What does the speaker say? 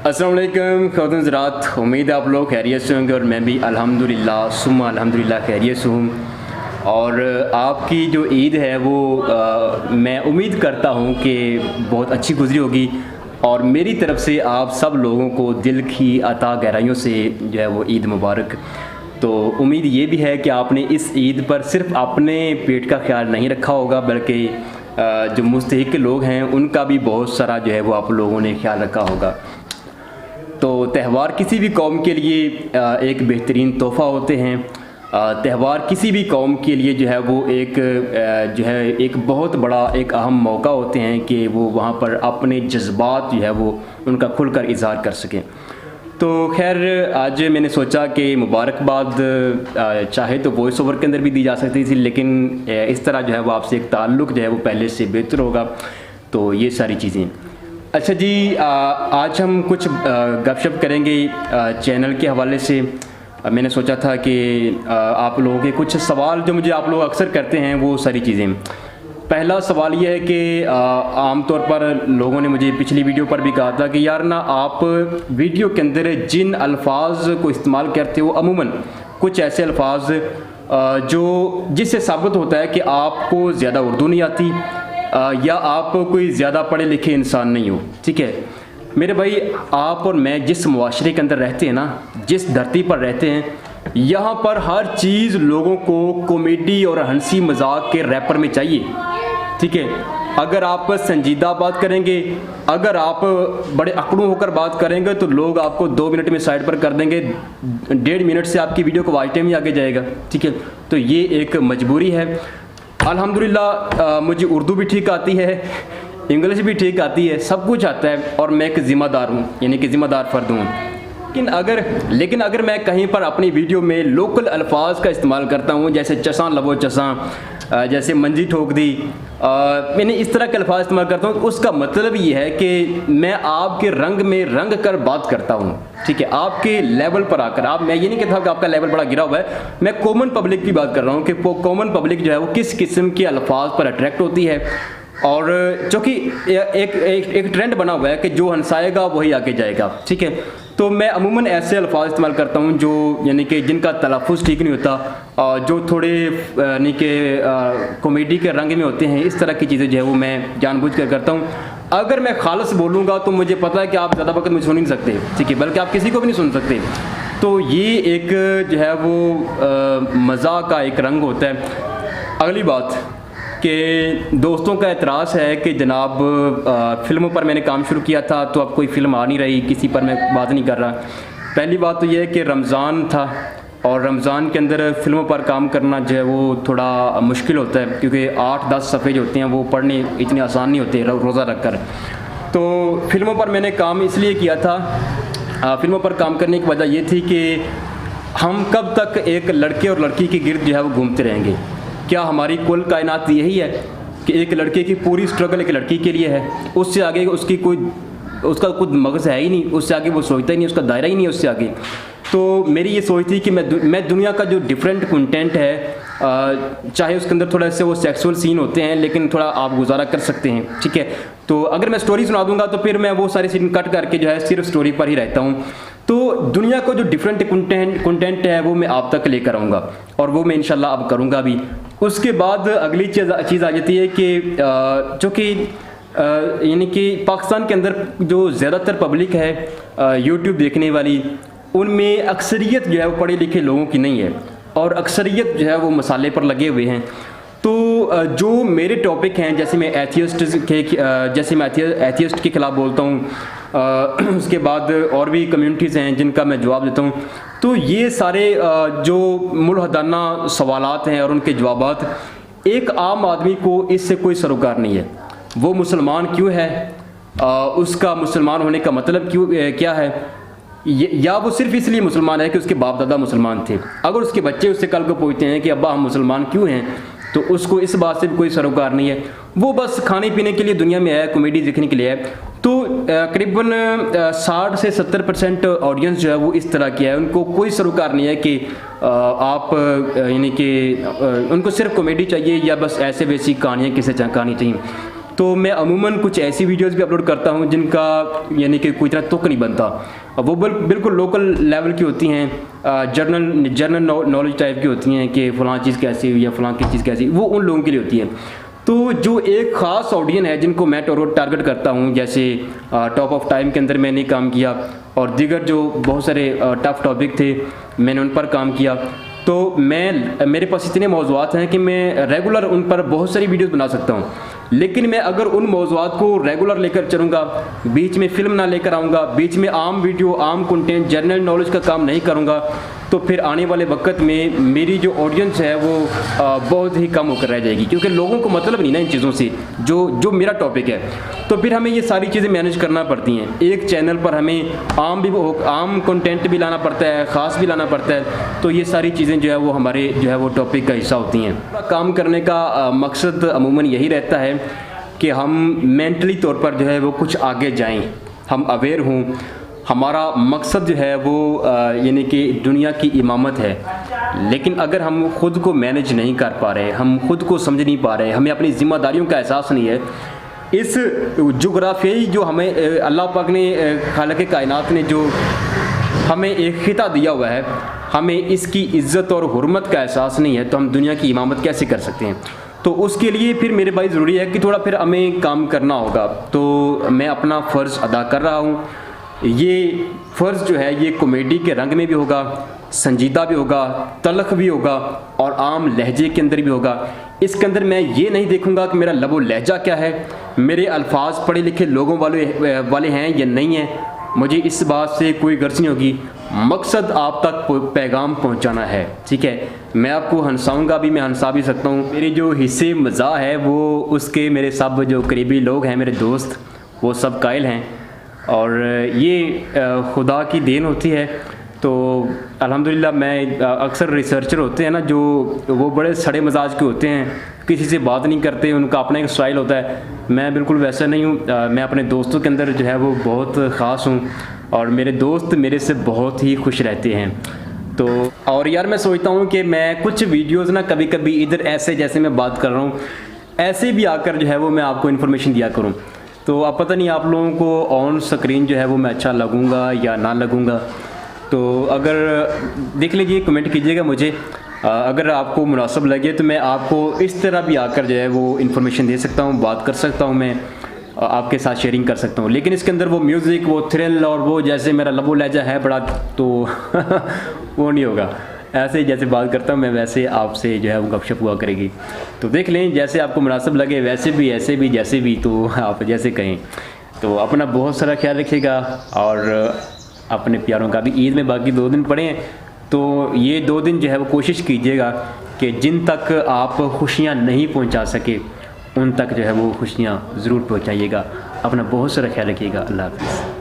अस्सलाम वालेकुम ख़वातीन हज़रात, उम्मीद है आप लोग खैरियत से होंगे और मैं भी अल्हम्दुलिल्लाह सुम्मा अल्हम्दुलिल्लाह खैरियत से हूँ। और आपकी जो ईद है वो मैं उम्मीद करता हूँ कि बहुत अच्छी गुजरी होगी और मेरी तरफ़ से आप सब लोगों को दिल की अता गहराइयों से जो है वो ईद मुबारक। तो उम्मीद ये भी है कि आपने इस ईद पर सिर्फ़ अपने पेट का ख्याल नहीं रखा होगा बल्कि जो मुस्तहिक लोग हैं उनका भी बहुत सारा जो है वो आप लोगों ने ख्याल रखा होगा। तो त्यौहार किसी भी कौम के लिए एक बेहतरीन तोहफ़ा होते हैं। त्यौहार किसी भी कौम के लिए जो है वो एक जो है एक बहुत बड़ा एक अहम मौका होते हैं कि वो वहाँ पर अपने जज्बात जो है वो उनका खुलकर इज़हार कर सकें। तो खैर आज मैंने सोचा कि मुबारकबाद चाहे तो वॉइस ओवर के अंदर भी दी जा सकती थी, लेकिन इस तरह जो है वो आपसे एक ताल्लुक़ जो है वो पहले से बेहतर होगा। तो ये सारी चीज़ें। अच्छा जी, आज हम कुछ गपशप करेंगे चैनल के हवाले से। मैंने सोचा था कि आप लोगों के कुछ सवाल जो मुझे आप लोग अक्सर करते हैं वो सारी चीज़ें। पहला सवाल ये है कि आमतौर पर लोगों ने मुझे पिछली वीडियो पर भी कहा था कि यार ना आप वीडियो के अंदर जिन अल्फाज को इस्तेमाल करते हो अमूमन कुछ ऐसे अल्फाज जो जिससे साबित होता है कि आपको ज़्यादा उर्दू नहीं आती या आप कोई ज़्यादा पढ़े लिखे इंसान नहीं हो। ठीक है मेरे भाई, आप और मैं जिस मुआशरे के अंदर रहते हैं ना, जिस धरती पर रहते हैं, यहाँ पर हर चीज़ लोगों को कॉमेडी और हंसी मजाक के रैपर में चाहिए। ठीक है, अगर आप संजीदा बात करेंगे, अगर आप बड़े अकड़ू होकर बात करेंगे तो लोग आपको 2 मिनट में साइड पर कर देंगे, 1.5 मिनट से आपकी वीडियो को वॉच टाइम ही आगे जाएगा। ठीक है, तो ये एक मजबूरी है। अल्हम्दुलिल्लाह मुझे उर्दू भी ठीक आती है, इंग्लिश भी ठीक आती है, सब कुछ आता है और मैं एक ज़िम्मेदार हूँ, यानी कि ज़िम्मेदार फ़र्द हूँ। लेकिन अगर मैं कहीं पर अपनी वीडियो में लोकल अल्फाज का इस्तेमाल करता हूँ, जैसे चसां लबो चसां, जैसे मंजी ठोक दी, मैंने इस तरह के अल्फाज इस्तेमाल करता हूँ, उसका मतलब ये है कि मैं आपके रंग में रंग कर बात करता हूँ। ठीक है, आपके लेवल पर आकर मैं ये नहीं कहता कि आपका लेवल बड़ा गिरा हुआ है, मैं कॉमन पब्लिक की बात कर रहा हूँ कि कॉमन पब्लिक जो है वो किस किस्म के अल्फाज पर अट्रैक्ट होती है। और चूँकि एक ट्रेंड बना हुआ है कि जो हंसाएगा वही आगे जाएगा। ठीक है, तो मैं अमूमन ऐसे अल्फाज इस्तेमाल करता हूँ जो यानी कि जिनका तलफ़ुज़ ठीक नहीं होता, जो थोड़े यानी कि कॉमेडी के रंग में होते हैं। इस तरह की चीज़ें जो है वो मैं जानबूझ कर करता हूँ। अगर मैं खालस बोलूँगा तो मुझे पता है कि आप ज़्यादा वक्त मुझे सुन नहीं सकते। ठीक है, बल्कि आप किसी को भी नहीं सुन सकते। तो ये एक जो है वो मज़ाक का एक रंग होता है। अगली बात कि दोस्तों का एतराज़ है कि जनाब फ़िल्मों पर मैंने काम शुरू किया था तो अब कोई फ़िल्म आ नहीं रही, किसी पर मैं बात नहीं कर रहा। पहली बात तो यह है कि रमज़ान था और रमज़ान के अंदर फ़िल्मों पर काम करना जो है वो थोड़ा मुश्किल होता है, क्योंकि 8-10 सफ़े जो होते हैं वो पढ़ने इतने आसान नहीं होते रोज़ा रख कर। तो फ़िल्मों पर मैंने काम इसलिए किया था, फ़िल्मों पर काम करने की वजह ये थी कि हम कब तक एक लड़के और लड़की के गिर्द जो है वो घूमते रहेंगे। क्या हमारी कुल कायनात यही है कि एक लड़के की पूरी स्ट्रगल एक लड़की के लिए है, उससे आगे उसका कुछ मगज़ है ही नहीं, उससे आगे वो सोचता ही नहीं, उसका दायरा ही नहीं है उससे आगे। तो मेरी ये सोच थी कि मैं दुनिया का जो डिफरेंट कंटेंट है, चाहे उसके अंदर थोड़ा से वो सेक्सुअल सीन होते हैं लेकिन थोड़ा आप गुजारा कर सकते हैं। ठीक है, तो अगर मैं स्टोरी सुना दूंगा तो फिर मैं वो सारे सीन कट करके जो है सिर्फ स्टोरी पर ही रहता हूँ। तो दुनिया को जो डिफरेंट कंटेंट है वो मैं आप तक लेकर आऊँगा और वो मैं इंशाल्लाह अब करूँगा भी। उसके बाद अगली चीज़ आ जाती है कि जो कि यानी कि पाकिस्तान के अंदर जो ज़्यादातर पब्लिक है यूट्यूब देखने वाली, उनमें अक्सरियत जो है वो पढ़े लिखे लोगों की नहीं है और अक्सरियत जो है वो मसाले पर लगे हुए हैं। तो जो मेरे टॉपिक हैं, जैसे मैं एथियस्ट के ख़िलाफ़ बोलता हूँ, उसके बाद और भी कम्युनिटीज़ हैं जिनका मैं जवाब देता हूँ। तो ये सारे जो मुल्हदाना सवालात हैं और उनके जवाबात, एक आम आदमी को इससे कोई सरोकार नहीं है। वो मुसलमान क्यों है, उसका मुसलमान होने का मतलब क्या है, या वो सिर्फ इसलिए मुसलमान है कि उसके बाप दादा मुसलमान थे। अगर उसके बच्चे उससे कल को पूछते हैं कि अब्बा हम मुसलमान क्यों हैं, तो उसको इस बात से भी कोई सरोकार नहीं है। वो बस खाने पीने के लिए दुनिया में है, कॉमेडी देखने के लिए है। तो करीबन 60 से 70% ऑडियंस जो है वो इस तरह की है, उनको कोई सरोकार नहीं है कि आप यानी कि उनको सिर्फ कॉमेडी चाहिए या बस ऐसे वैसी कहानियाँ किसे कहानी चाहिए। तो मैं अमूमन कुछ ऐसी वीडियोस भी अपलोड करता हूँ जिनका यानी कि कोई तरह तुक नहीं बनता, वो बिल्कुल लोकल लेवल की होती हैं, जनरल नॉलेज टाइप की होती हैं कि फ़लाँ चीज़ कैसी हुई या फ़लाँ की चीज़ कैसी, वो उन लोगों के लिए होती है। तो जो एक ख़ास ऑडियंस है जिनको मैं टारगेट करता हूँ, जैसे टॉप ऑफ टाइम के अंदर मैंने काम किया और दीगर जो बहुत सारे टफ टॉपिक थे मैंने उन पर काम किया, तो मेरे पास इतने मौज़ूआत हैं कि मैं रेगुलर उन पर बहुत सारी वीडियोस बना सकता हूँ। लेकिन मैं अगर उन मौज़ूआत को रेगुलर लेकर चलूँगा, बीच में फ़िल्म ना लेकर आऊँगा, बीच में आम वीडियो आम कंटेंट जनरल नॉलेज का काम नहीं करूँगा, तो फिर आने वाले वक्त में मेरी जो ऑडियंस है वो बहुत ही कम होकर रह जाएगी, क्योंकि लोगों को मतलब नहीं ना इन चीज़ों से जो मेरा टॉपिक है। तो फिर हमें ये सारी चीज़ें मैनेज करना पड़ती हैं। एक चैनल पर हमें आम कंटेंट भी लाना पड़ता है, ख़ास भी लाना पड़ता है, तो ये सारी चीज़ें जो है वो हमारे जो है वो टॉपिक का हिस्सा होती हैं। काम करने का मकसद अमूमन यही रहता है कि हम मेंटली तौर पर जो है वो कुछ आगे जाएं, हम अवेयर हों। हमारा मकसद जो है वो यानी कि दुनिया की इमामत है। लेकिन अगर हम ख़ुद को मैनेज नहीं कर पा रहे, हम ख़ुद को समझ नहीं पा रहे, हमें अपनी ज़िम्मेदारियों का एहसास नहीं है, इस जोग्राफियाई जो हमें अल्लाह पाक ने खालिक कायनात ने जो हमें एक खिता दिया हुआ है, हमें इसकी इज़्ज़त और हुर्मत का एहसास नहीं है, तो हम दुनिया की इमामत कैसे कर सकते हैं। तो उसके लिए फिर मेरे भाई ज़रूरी है कि थोड़ा फिर हमें काम करना होगा। तो मैं अपना फ़र्ज़ अदा कर रहा हूँ। ये फ़र्ज़ जो है ये कॉमेडी के रंग में भी होगा, संजीदा भी होगा, तलख़ भी होगा और आम लहजे के अंदर भी होगा। इसके अंदर मैं ये नहीं देखूंगा कि मेरा लबो लहजा क्या है, मेरे अल्फाज पढ़े लिखे लोगों वाले हैं या नहीं हैं, मुझे इस बात से कोई गर्ज नहीं होगी। मकसद आप तक पैगाम पहुंचाना है, ठीक है। मैं आपको हंसाऊंगा भी, मैं हंसा भी सकता हूँ। मेरे जो हिस्से मज़ा है वो उसके मेरे सब जो करीबी लोग हैं, मेरे दोस्त, वो सब कायल हैं और ये खुदा की देन होती है। तो अल्हम्दुलिल्लाह मैं अक्सर रिसर्चर होते हैं ना जो वो बड़े सड़े मजाज के होते हैं, किसी से बात नहीं करते, उनका अपना एक स्टाइल होता है। मैं बिल्कुल वैसा नहीं हूँ। मैं अपने दोस्तों के अंदर जो है वो बहुत ख़ास हूँ और मेरे दोस्त मेरे से बहुत ही खुश रहते हैं। तो और यार मैं सोचता हूँ कि मैं कुछ वीडियोज़ ना कभी कभी इधर ऐसे जैसे मैं बात कर रहा हूँ ऐसे भी आकर जो है वो मैं आपको इन्फॉर्मेशन दिया करूँ। तो अब पता नहीं आप लोगों को ऑन स्क्रीन जो है वो मैं अच्छा लगूँगा या ना लगूँगा, तो अगर देख लीजिए, कमेंट कीजिएगा मुझे। अगर आपको मुनासिब लगे तो मैं आपको इस तरह भी आकर जो है वो इन्फॉर्मेशन दे सकता हूँ, बात कर सकता हूँ, मैं आपके साथ शेयरिंग कर सकता हूँ। लेकिन इसके अंदर वो म्यूज़िक, वो थ्रिल और वो जैसे मेरा लबो लहजा है बड़ा, तो वो नहीं होगा। ऐसे जैसे बात करता हूँ मैं वैसे आपसे जो है वो गपशप हुआ करेगी। तो देख लें, जैसे आपको मुनासिब लगे वैसे भी, ऐसे भी, जैसे भी, तो आप जैसे कहें। तो अपना बहुत सारा ख्याल रखिएगा और अपने प्यारों का भी। ईद में बाकी 2 दिन पड़े हैं, तो ये 2 दिन जो है वो कोशिश कीजिएगा कि जिन तक आप खुशियाँ नहीं पहुँचा सके उन तक जो है वो खुशियाँ ज़रूर पहुँचाइएगा। अपना बहुत सारा ख्याल रखिएगा। अल्लाह हाफ़िज़।